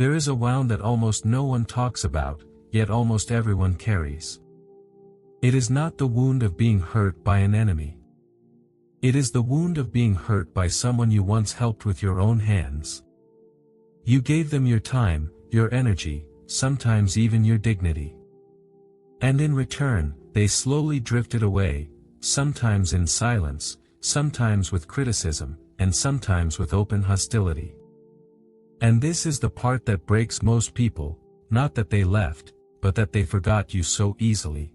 There is a wound that almost no one talks about, yet almost everyone carries. It is not the wound of being hurt by an enemy. It is the wound of being hurt by someone you once helped with your own hands. You gave them your time, your energy, sometimes even your dignity. And in return, they slowly drifted away, sometimes in silence, sometimes with criticism, and sometimes with open hostility. And this is the part that breaks most people, not that they left, but that they forgot you so easily.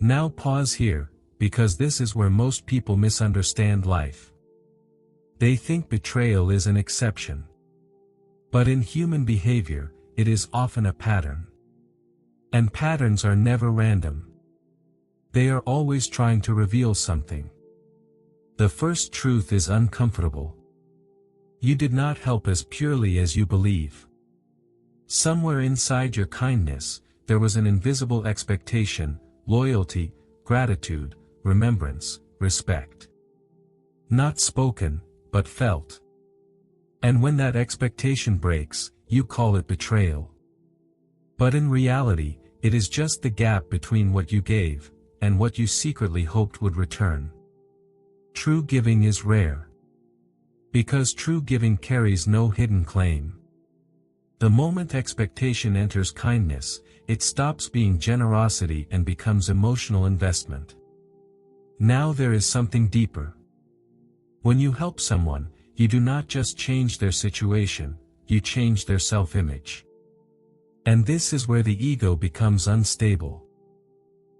Now pause here, because this is where most people misunderstand life. They think betrayal is an exception. But in human behavior, it is often a pattern. And patterns are never random. They are always trying to reveal something. The first truth is uncomfortable. You did not help as purely as you believe. Somewhere inside your kindness, there was an invisible expectation, loyalty, gratitude, remembrance, respect. Not spoken, but felt. And when that expectation breaks, you call it betrayal. But in reality, it is just the gap between what you gave, and what you secretly hoped would return. True giving is rare. Because true giving carries no hidden claim. The moment expectation enters kindness, it stops being generosity and becomes emotional investment. Now there is something deeper. When you help someone, you do not just change their situation, you change their self-image. And this is where the ego becomes unstable.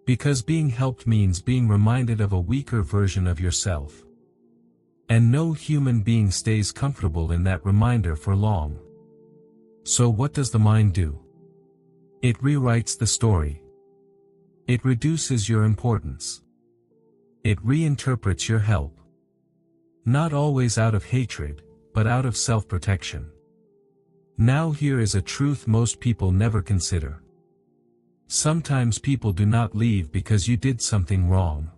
Because being helped means being reminded of a weaker version of yourself. And no human being stays comfortable in that reminder for long. So what does the mind do? It rewrites the story. It reduces your importance. It reinterprets your help. Not always out of hatred, but out of self-protection. Now here is a truth most people never consider. Sometimes people do not leave because you did something wrong.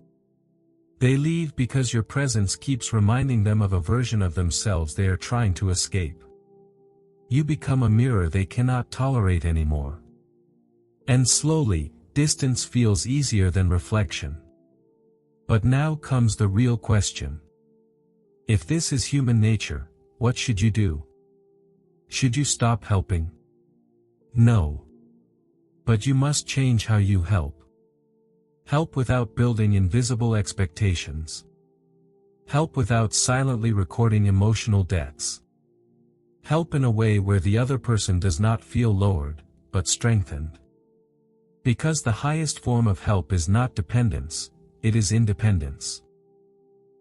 They leave because your presence keeps reminding them of a version of themselves they are trying to escape. You become a mirror they cannot tolerate anymore. And slowly, distance feels easier than reflection. But now comes the real question. If this is human nature, what should you do? Should you stop helping? No. But you must change how you help. Help without building invisible expectations. Help without silently recording emotional debts. Help in a way where the other person does not feel lowered, but strengthened. Because the highest form of help is not dependence, it is independence.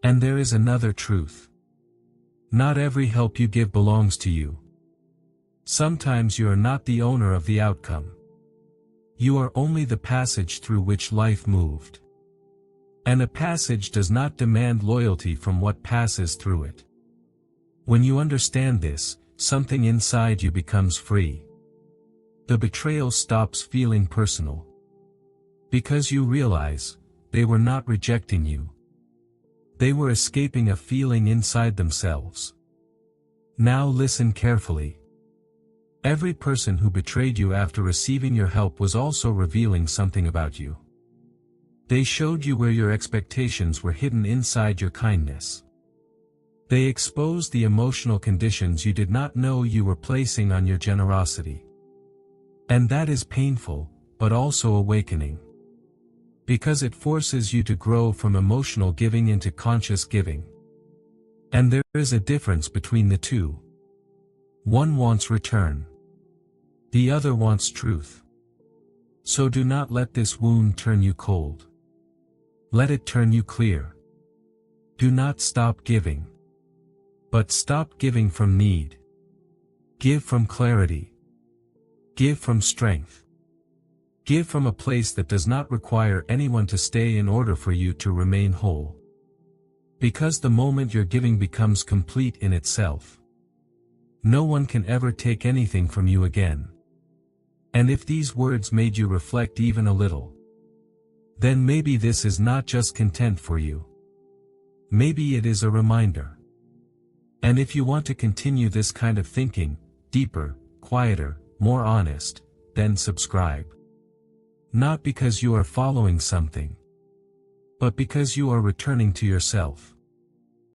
And there is another truth. Not every help you give belongs to you. Sometimes you are not the owner of the outcome. You are only the passage through which life moved. And a passage does not demand loyalty from what passes through it. When you understand this, something inside you becomes free. The betrayal stops feeling personal. Because you realize, they were not rejecting you. They were escaping a feeling inside themselves. Now listen carefully. Every person who betrayed you after receiving your help was also revealing something about you. They showed you where your expectations were hidden inside your kindness. They exposed the emotional conditions you did not know you were placing on your generosity. And that is painful, but also awakening. Because it forces you to grow from emotional giving into conscious giving. And there is a difference between the two. One wants return. The other wants truth. So do not let this wound turn you cold. Let it turn you clear. Do not stop giving. But stop giving from need. Give from clarity. Give from strength. Give from a place that does not require anyone to stay in order for you to remain whole. Because the moment your giving becomes complete in itself, no one can ever take anything from you again. And if these words made you reflect even a little, then maybe this is not just content for you. Maybe it is a reminder. And if you want to continue this kind of thinking, deeper, quieter, more honest, then subscribe. Not because you are following something, but because you are returning to yourself.